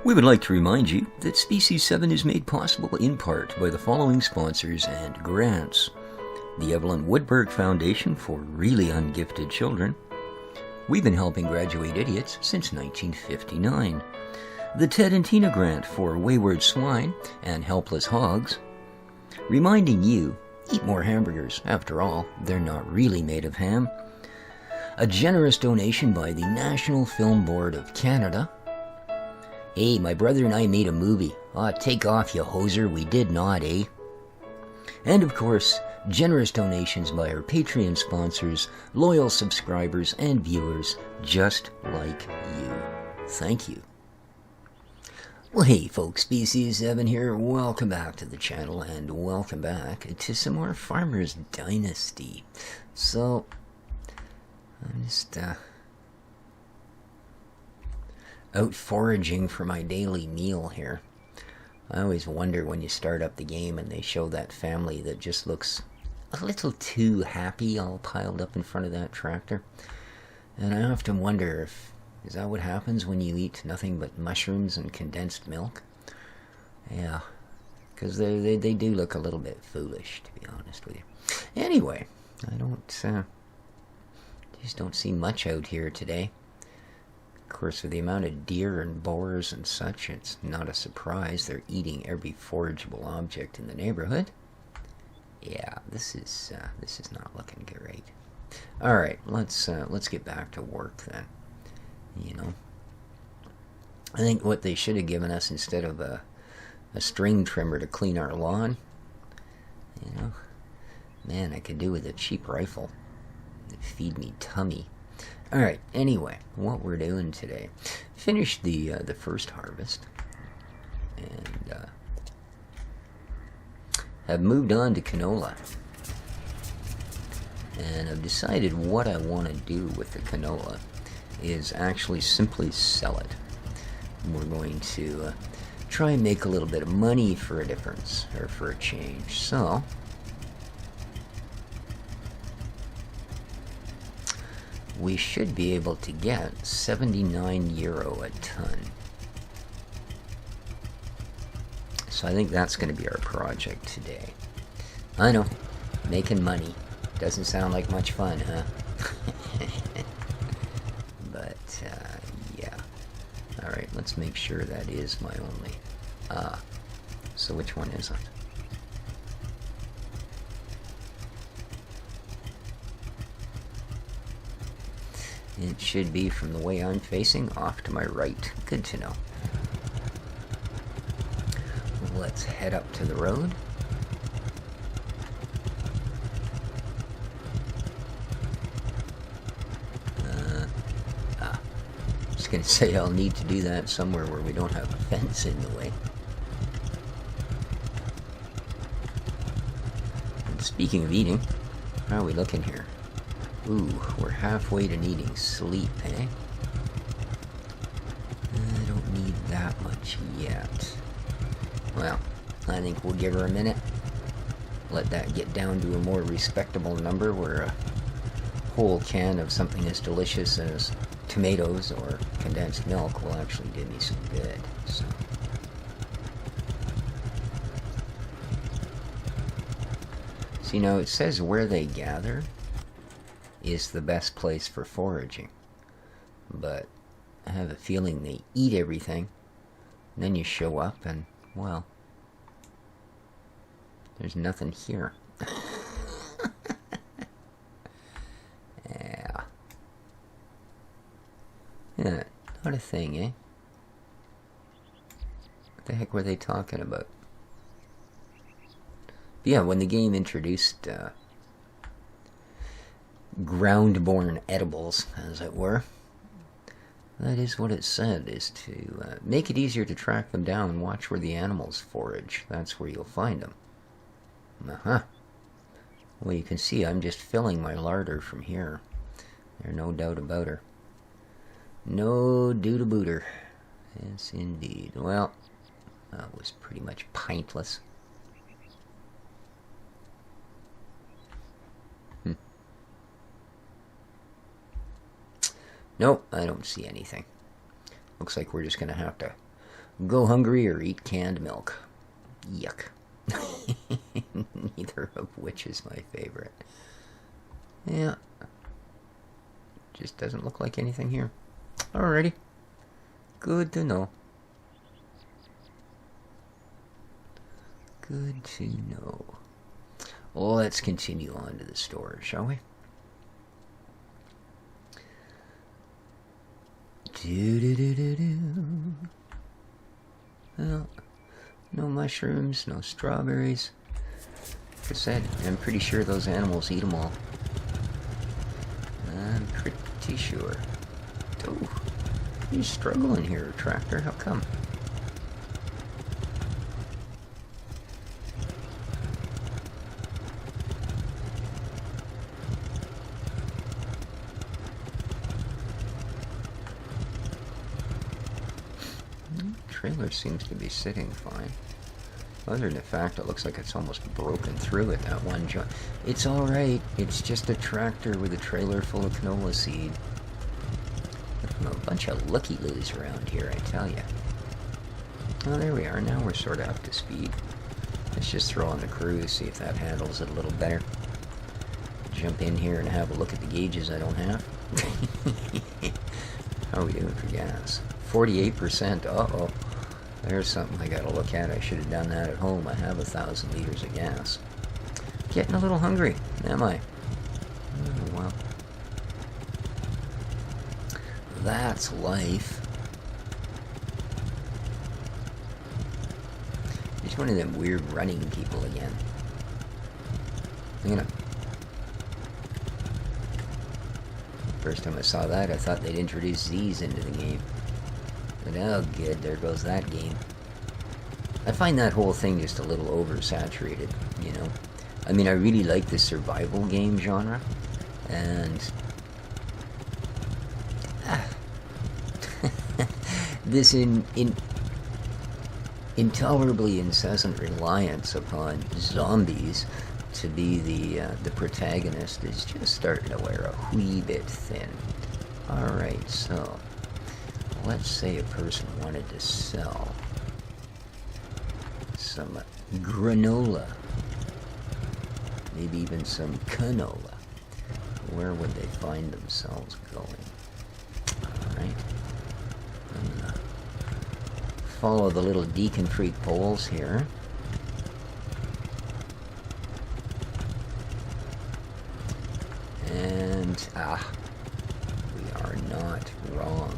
We would like to remind you that Species 7 is made possible in part by the following sponsors and grants. The Evelyn Woodberg Foundation for Really Ungifted Children. We've been helping graduate idiots since 1959. The Ted and Tina Grant for Wayward Swine and Helpless Hogs. Reminding you, eat more hamburgers. After all, they're not really made of ham. A generous donation by the National Film Board of Canada. Hey, my brother and I made a movie. Take off, you hoser. We did not, eh? And of course, generous donations by our Patreon sponsors, loyal subscribers, and viewers just like you. Thank you. Well, hey folks, Species 7 here. Welcome back to the channel, and welcome back to some more Farmer's Dynasty. So, I'm just out foraging for my daily meal here. I always wonder when you start up the game and they show that family that just looks a little too happy all piled up in front of that tractor. And I often wonder if, is that what happens when you eat nothing but mushrooms and condensed milk? Yeah, because they do look a little bit foolish, to be honest with you. Anyway, I just don't see much out here today. Of course, with the amount of deer and boars and such, it's not a surprise they're eating every forageable object in the neighborhood. Yeah, this is not looking great. All right, let's get back to work then. You know, I think what they should have given us instead of a string trimmer to clean our lawn, you know, man, I could do with a cheap rifle. It'd feed me tummy. All right. Anyway, what we're doing today, finished the first harvest, and have moved on to canola, and I've decided what I want to do with the canola is actually simply sell it. We're going to try and make a little bit of money for a difference, or for a change. So we should be able to get 79 euro a ton. So I think that's going to be our project today. I know, making money doesn't sound like much fun, huh? But yeah. Alright, let's make sure that is my only. So which one is it? It should be, from the way I'm facing, off to my right. Good to know. Let's head up to the road. I was going to say I'll need to do that somewhere where we don't have a fence in the way. And speaking of eating, how are we looking here? Ooh, we're halfway to needing sleep, eh? I don't need that much yet. Well, I think we'll give her a minute. Let that get down to a more respectable number where a whole can of something as delicious as tomatoes or condensed milk will actually do me some good. So, you know, it says where they gather is the best place for foraging, but I have a feeling they eat everything, and then you show up and, well, there's nothing here. Yeah, not a thing, eh? What the heck were they talking about? But yeah, when the game introduced ground-born edibles, as it were, that is what it said, is to make it easier to track them down and watch where the animals forage. That's where you'll find them. Uh-huh. Well, you can see I'm just filling my larder from here. There's no doubt about her. No doubt about her. Yes, indeed. Well, that was pretty much pointless. Nope, I don't see anything. Looks like we're just going to have to Go hungry or eat canned milk. Yuck. Neither of which is my favorite. Yeah. Just doesn't look like anything here. Alrighty. Good to know. Good to know. Well, let's continue on to the store, shall we? Well, no mushrooms, no strawberries. Like I said, I'm pretty sure those animals eat them all. I'm pretty sure. Oh, you're struggling here, tractor. How come? Trailer seems to be sitting fine. Other than the fact it looks like it's almost broken through at that one joint. It's alright. It's just a tractor with a trailer full of canola seed. A bunch of looky-loos around here, I tell ya. Oh, there we are. Now we're sort of up to speed. Let's just throw on the cruise, see if that handles it a little better. Jump in here and have a look at the gauges I don't have. How are we doing for gas? 48%. Uh-oh. There's something I gotta look at. I should have done that at home. I have 1,000 liters of gas. Getting a little hungry, am I? Oh, well. That's life. He's one of them weird running people again. You know. First time I saw that, I thought they'd introduce Z's into the game. But oh good, there goes that game. I find that whole thing just a little oversaturated, you know. I mean, I really like the survival game genre, and this intolerably incessant reliance upon zombies to be the protagonist is just starting to wear a wee bit thin. Alright, so let's say a person wanted to sell some granola, maybe even some canola. Where would they find themselves going? Alright. I'm gonna follow the little Deacon Freak poles here. And, we are not wrong.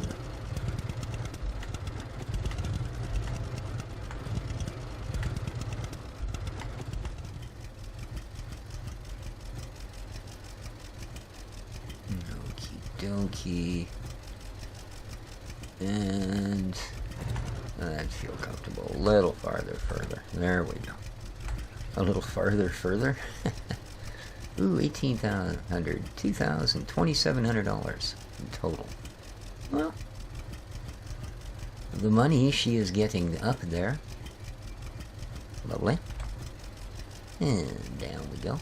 Okie dokie. And I'd feel comfortable a little further. There we go. A little further. Ooh, $1,800, $2,000, $2,700 in total. Well, the money she is getting up there. Lovely. And down we go.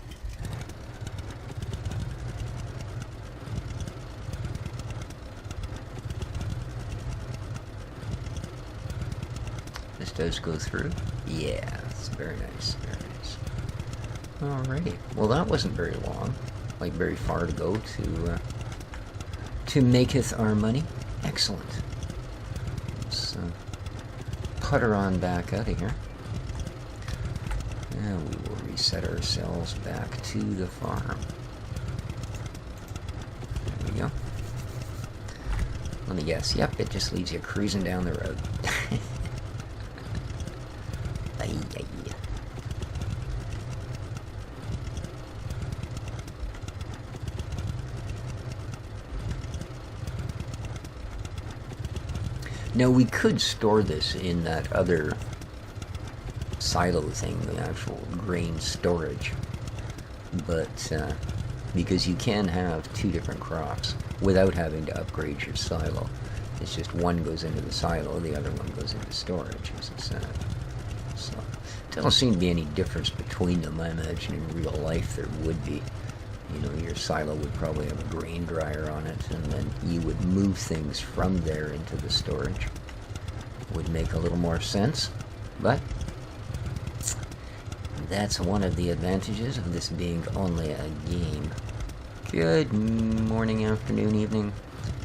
This does go through. Yeah, it's very nice, very nice. Alrighty. Well, that wasn't very long. Like, very far to go to maketh our money. Excellent. Let's putter on back out of here. And we will reset ourselves back to the farm. There we go. Let me guess. Yep, it just leaves you cruising down the road. Now, we could store this in that other silo thing, the actual grain storage, but because you can have two different crops without having to upgrade your silo. It's just one goes into the silo, the other one goes into storage, as I said. So, there doesn't seem to be any difference between them. I imagine in real life there would be. You know, your silo would probably have a grain dryer on it, and then you would move things from there into the storage. would make a little more sense, but that's one of the advantages of this being only a game. Good morning, afternoon, evening,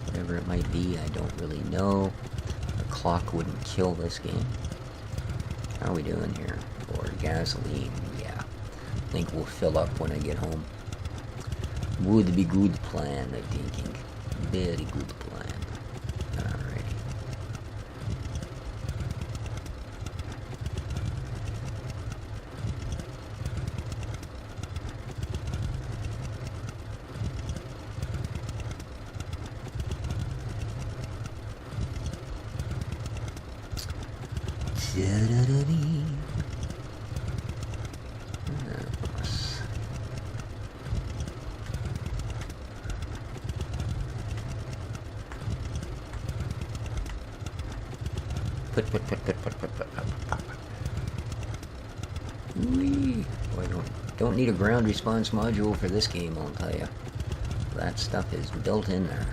whatever it might be, I don't really know. The clock wouldn't kill this game. How are we doing here? Or gasoline, yeah. I think we'll fill up when I get home. Would be good plan, I'm thinking. Very good plan. Alrighty. Whee! Boy, don't need a ground response module for this game, I'll tell you. That stuff is built in there.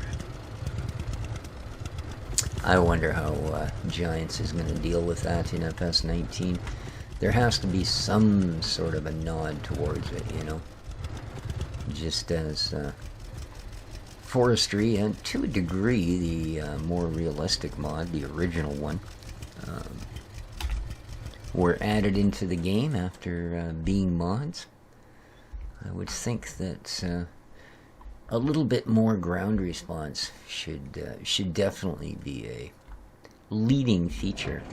I wonder how Giants is going to deal with that in FS19. There has to be some sort of a nod towards it, you know. Just as forestry, and to a degree, the more realistic mod, the original one, were added into the game after being mods. I would think that a little bit more ground response should definitely be a leading feature.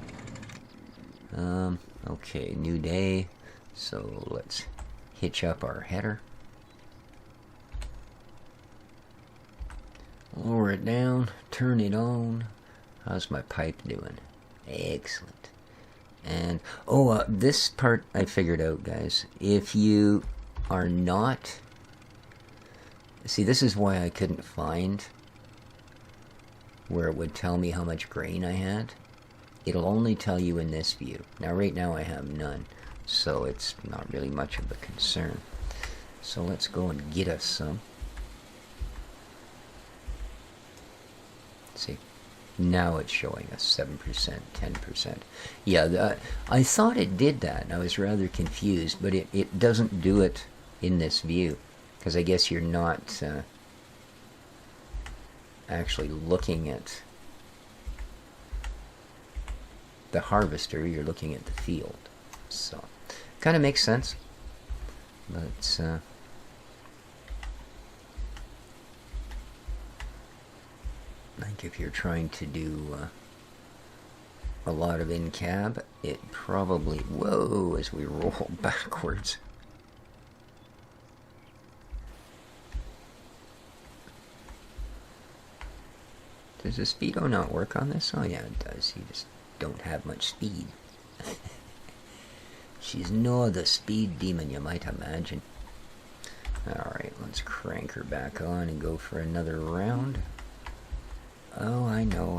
Okay, new day, so let's hitch up our header. Lower it down, turn it on. How's my pipe doing? Excellent. And, this part I figured out, guys. If you are not... See, this is why I couldn't find where it would tell me how much grain I had. It'll only tell you in this view. Now, right now I have none, so it's not really much of a concern. So let's go and get us some. See, now it's showing us 7%, 10%. Yeah, I thought it did that, and I was rather confused, but it doesn't do it in this view, because I guess you're not actually looking at the harvester, you're looking at the field. So, kind of makes sense, but I think if you're trying to do a lot of in-cab, it probably... Whoa, as we roll backwards. Does the speedo not work on this? Oh yeah, it does. You just don't have much speed. She's no the speed demon you might imagine. Alright, let's crank her back on and go for another round. Oh, I know.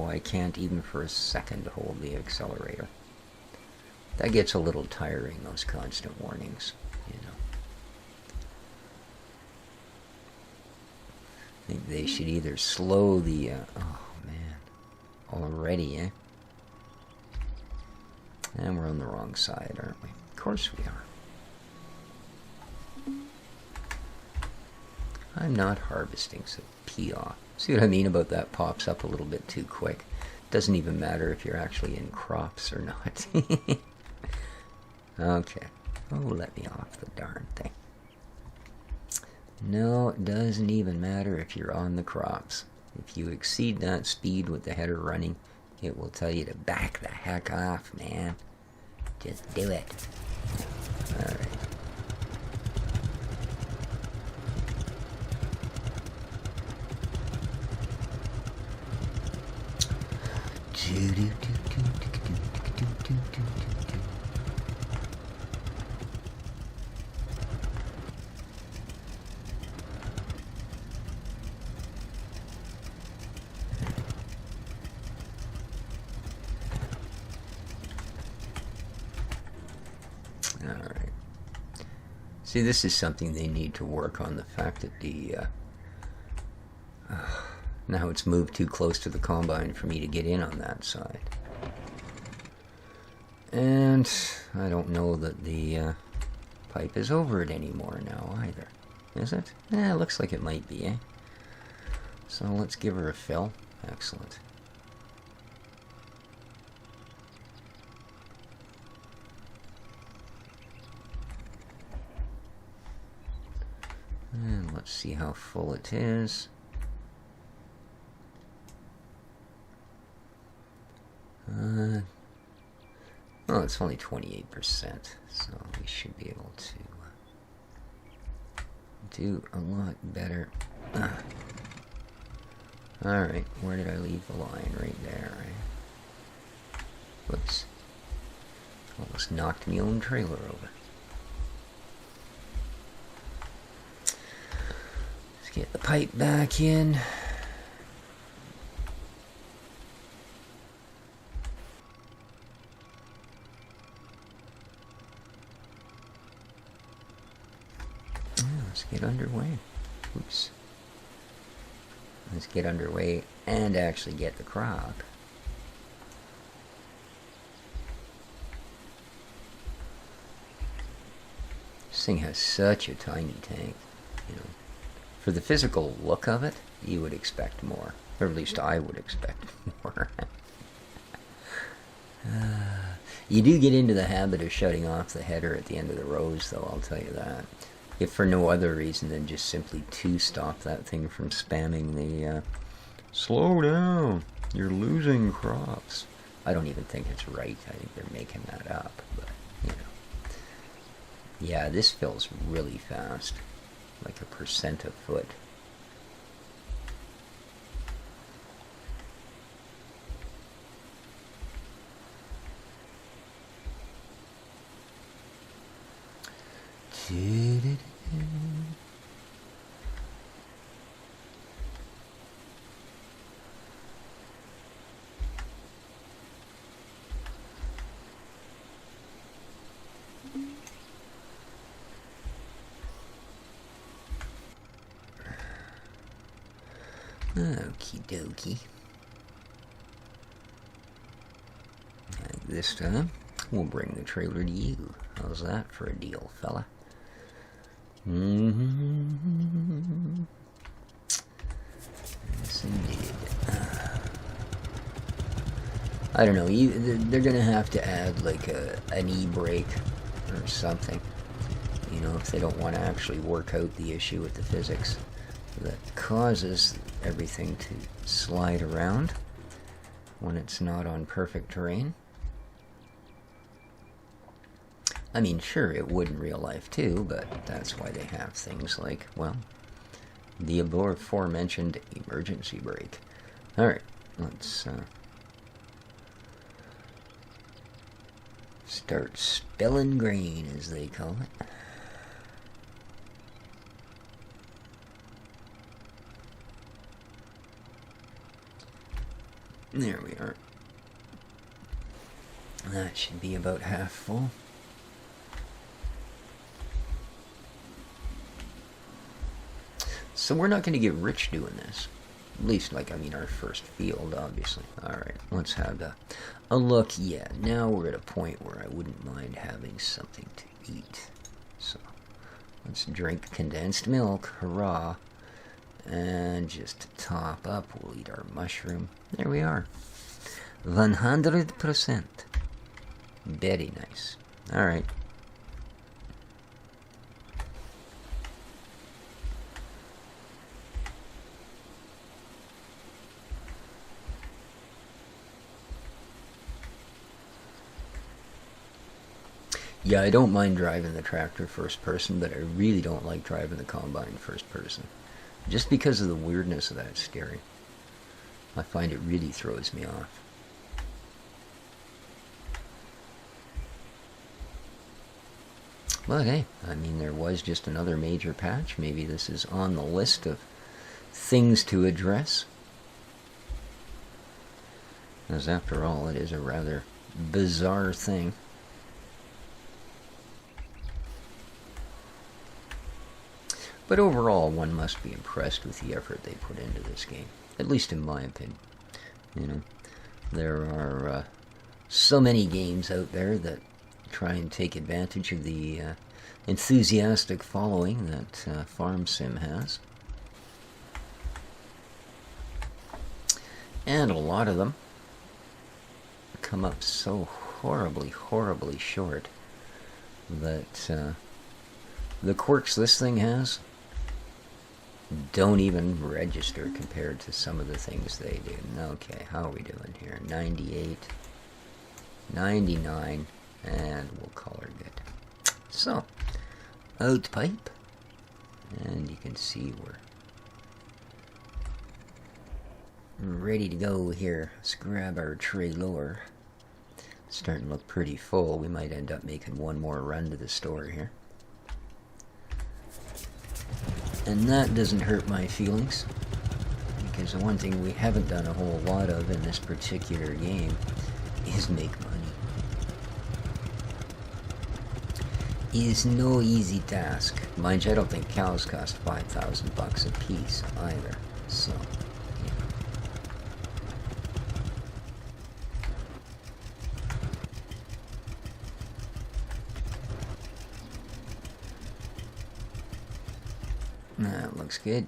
I can't even for a second hold the accelerator. That gets a little tiring, those constant warnings, you know. I think they should either slow the... oh, man. Already, eh? And we're on the wrong side, aren't we? Of course we are. I'm not harvesting, so pee off. See what I mean about that pops up a little bit too quick. Doesn't even matter if you're actually in crops or not. Okay. Oh, let me off the darn thing. No, it doesn't even matter if you're on the crops. If you exceed that speed with the header running, it will tell you to back the heck off, man. Just do it. Alright. Alright. See, this is something they need to work on, the fact that the... Now it's moved too close to the combine for me to get in on that side. And I don't know that the pipe is over it anymore now either. Is it? Eh, it looks like it might be, eh? So let's give her a fill. Excellent. And let's see how full it is. Well, it's only 28%, so we should be able to do a lot better. Alright, where did I leave the line? Right there, right? Whoops. Almost knocked my own trailer over. Let's get the pipe back in. Let's get underway. Oops. Let's get underway and actually get the crop. This thing has such a tiny tank, you know. For the physical look of it, you would expect more. Or at least I would expect more. You do get into the habit of shutting off the header at the end of the rows, though, I'll tell you that. If for no other reason than just simply to stop that thing from spamming the, slow down, you're losing crops. I don't even think it's right. I think they're making that up, but, you know. Yeah, this fills really fast, like a percent a foot. Okie dokie. Like this time, we'll bring the trailer to you. How's that for a deal, fella? Yes, indeed. I don't know. They're gonna have to add like an e-brake or something. You know, if they don't want to actually work out the issue with the physics that causes everything to slide around when it's not on perfect terrain. I mean, sure, it would in real life too, but that's why they have things like, well, the aforementioned emergency brake. Alright, let's start spilling grain, as they call it. There we are. That should be about half full. So we're not going to get rich doing this. At least, like, I mean, our first field, obviously. Alright, let's have a look. Yeah, now we're at a point where I wouldn't mind having something to eat. So, let's drink condensed milk. Hurrah. And just to top up, we'll eat our mushroom. There we are. 100%. Very nice. Alright. Yeah, I don't mind driving the tractor first person, but I really don't like driving the combine first person. Just because of the weirdness of that steering. I find it really throws me off. But hey, I mean, there was just another major patch. Maybe this is on the list of things to address. As after all, it is a rather bizarre thing. But overall, one must be impressed with the effort they put into this game. at least in my opinion. You know, there are so many games out there that try and take advantage of the enthusiastic following that Farm Sim has. And a lot of them come up so horribly, horribly short that the quirks this thing has don't even register compared to some of the things they do. Okay, how are we doing here? 98, 99, and we'll call her good. So, out pipe, and you can see we're ready to go here. Let's grab our trailer. Starting to look pretty full. We might end up making one more run to the store here. And that doesn't hurt my feelings, because the one thing we haven't done a whole lot of in this particular game is make money. It is no easy task. Mind you, I don't think cows cost 5,000 bucks a piece either. So, that looks good.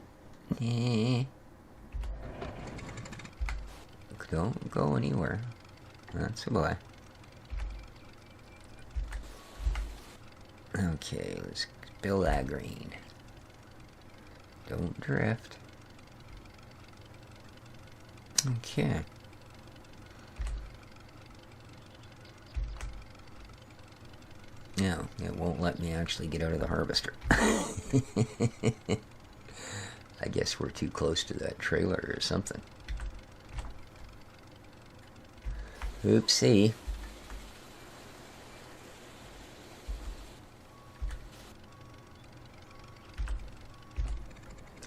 Don't go anywhere. That's a boy. Okay, let's spill that green. Don't drift. Okay. No, it won't let me actually get out of the harvester. I guess we're too close to that trailer or something. Oopsie.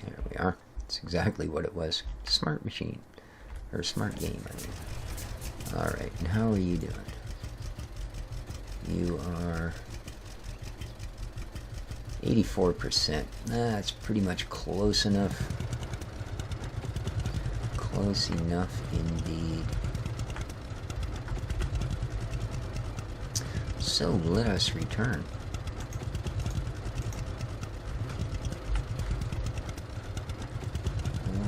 There we are. It's exactly what it was. Smart machine. Or smart game, I mean. Alright, and how are you doing? You are 84%. That's pretty much close enough. Close enough indeed. So let us return.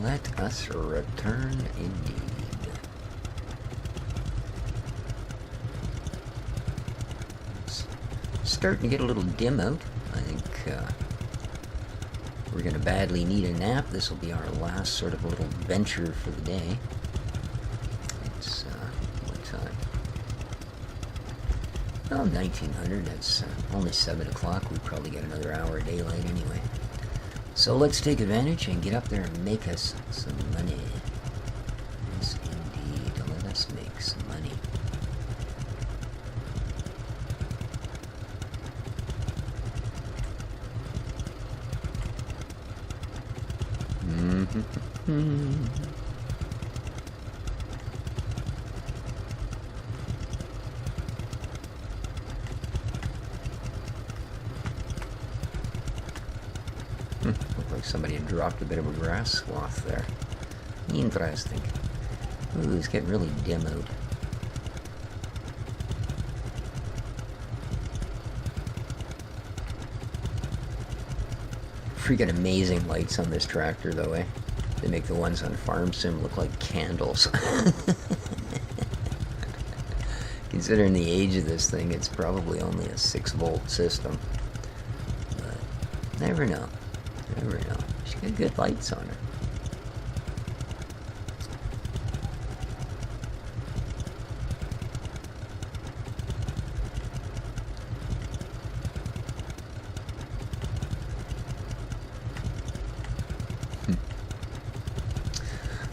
Let us return indeed. It's starting to get a little dim out. I think we're going to badly need a nap. This will be our last sort of little venture for the day. It's what time? Oh, 1900. That's only 7 o'clock. We'd probably get another hour of daylight anyway. So let's take advantage and get up there and make us some money. Yes, indeed. Let us make some money. Looked like somebody had dropped a bit of a grass swath there. Interesting. Ooh, it's getting really dim out. Freaking amazing lights on this tractor, though, eh? They make the ones on Farm Sim look like candles. Considering the age of this thing, it's probably only a 6-volt system. But never know. Never know. She's got good lights on her.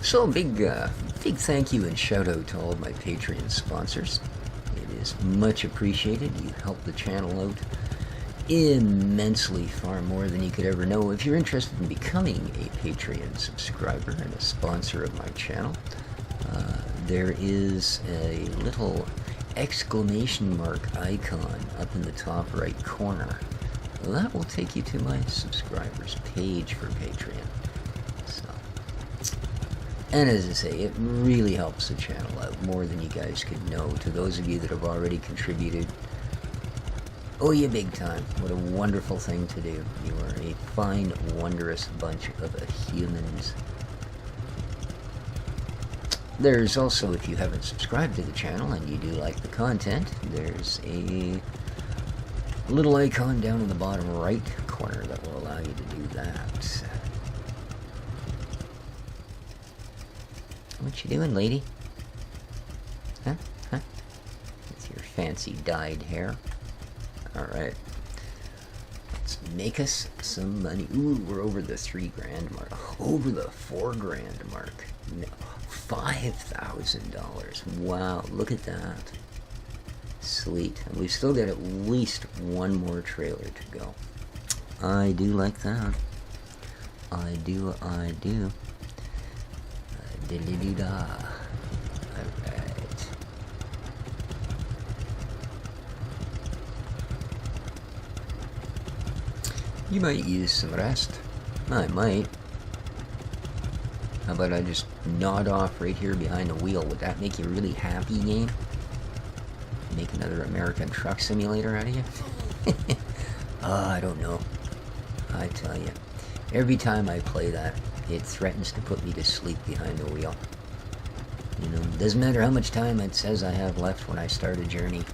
So big thank you and shout out to all of my Patreon sponsors. It is much appreciated. You help the channel out immensely, far more than you could ever know. If you're interested in becoming a Patreon subscriber and a sponsor of my channel, there is a little exclamation mark icon up in the top right corner. That will take you to my subscribers page for Patreon. So And as I say, it really helps the channel out more than you guys could know. To those of you that have already contributed, oh, you big time. What a wonderful thing to do. You are a fine, wondrous bunch of humans. There's also, if you haven't subscribed to the channel and you do like the content, there's a little icon down in the bottom right corner that will allow you to do that. What you doing, lady? Huh? Huh? With your fancy dyed hair. Alright. Let's make us some money. Ooh, we're over the $3,000 mark. Over the $4,000 mark. No, $5,000. Wow, look at that. Sweet. And we've still got at least one more trailer to go. I do like that. I do. Diddly-dee-da. Alright. You might use some rest. I might. How about I just nod off right here behind the wheel? Would that make you really happy, game? Make another American Truck Simulator out of you? I don't know. I tell you. Every time I play that, it threatens to put me to sleep behind the wheel. You know, doesn't matter how much time it says I have left when I start a journey.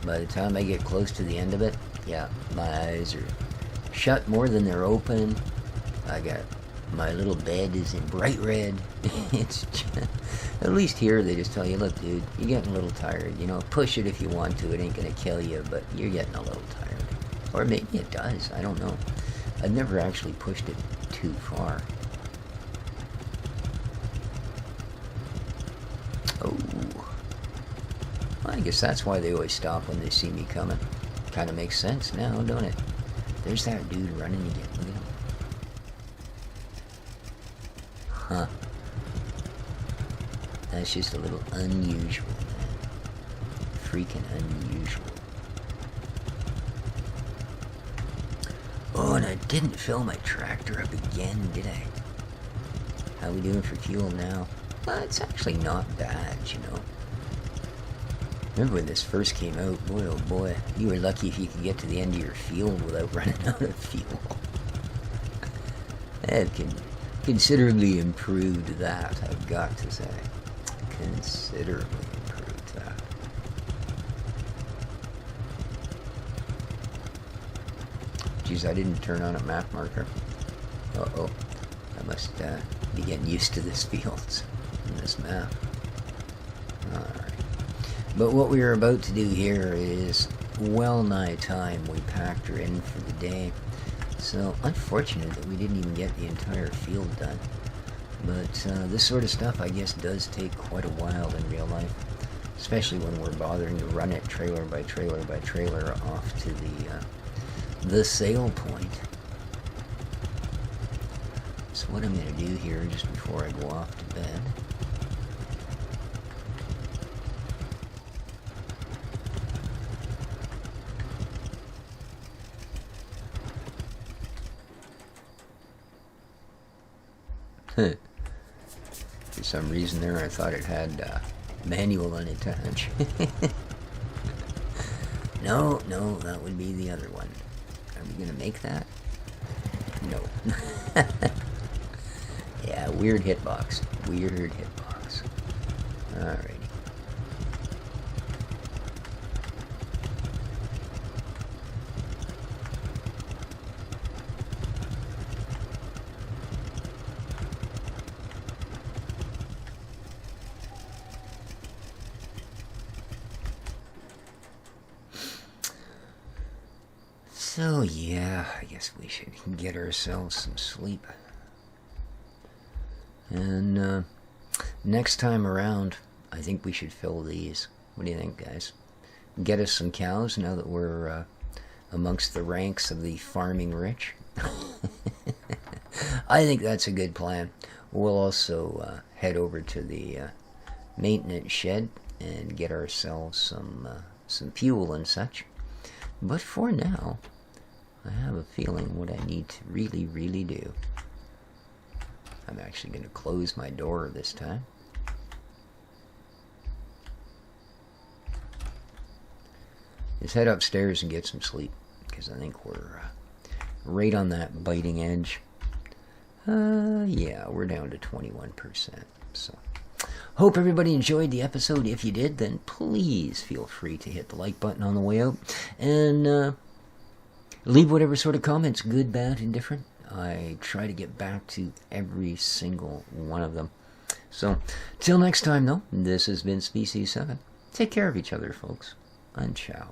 By the time I get close to the end of it, yeah, my eyes are shut more than they're open. I got my little bed is in bright red. It's just, at least here they just tell you, look, dude, you're getting a little tired. You know, push it if you want to. It ain't gonna kill you, but you're getting a little tired. Or maybe it does. I don't know. I've never actually pushed it too far. Oh. Well, I guess that's why they always stop when they see me coming. Kind of makes sense now, don't it? There's that dude running again. Look at him. Huh. That's just a little unusual, man. Freaking unusual. Oh, and I didn't fill my tractor up again, did I? How we doing for fuel now? Well, it's actually not bad, you know. Remember when this first came out? Boy, oh boy. You were lucky if you could get to the end of your field without running out of fuel. That can considerably improved that, I've got to say. Considerably improved that. Geez, I didn't turn on a map marker. Uh-oh. I must be getting used to this fields and this map. Alright. But what we are about to do here is well nigh time we packed her in for the day. So, unfortunate that we didn't even get the entire field done. But this sort of stuff, I guess, does take quite a while in real life. Especially when we're bothering to run it trailer by trailer by trailer off to the sale point. So what I'm going to do here, just before I go off to bed... For some reason there, I thought it had manual unattached. No, that would be the other one. Are we gonna make that? No. Yeah, weird hitbox. Weird hitbox. Alrighty. So yeah, I guess we should get ourselves some sleep. And next time around, I think we should fill these. What do you think, guys? Get us some cows now that we're amongst the ranks of the farming rich. I think that's a good plan. We'll also head over to the maintenance shed and get ourselves some fuel and such. But for now, I have a feeling what I need to really do. I'm actually going to close my door this time. Just head upstairs and get some sleep, because I think we're right on that biting edge. Yeah, we're down to 21%. So, hope everybody enjoyed the episode. If you did, then please feel free to hit the like button on the way out. And leave whatever sort of comments, good, bad, indifferent. I try to get back to every single one of them. So, till next time, though, this has been Species 7. Take care of each other, folks. And ciao.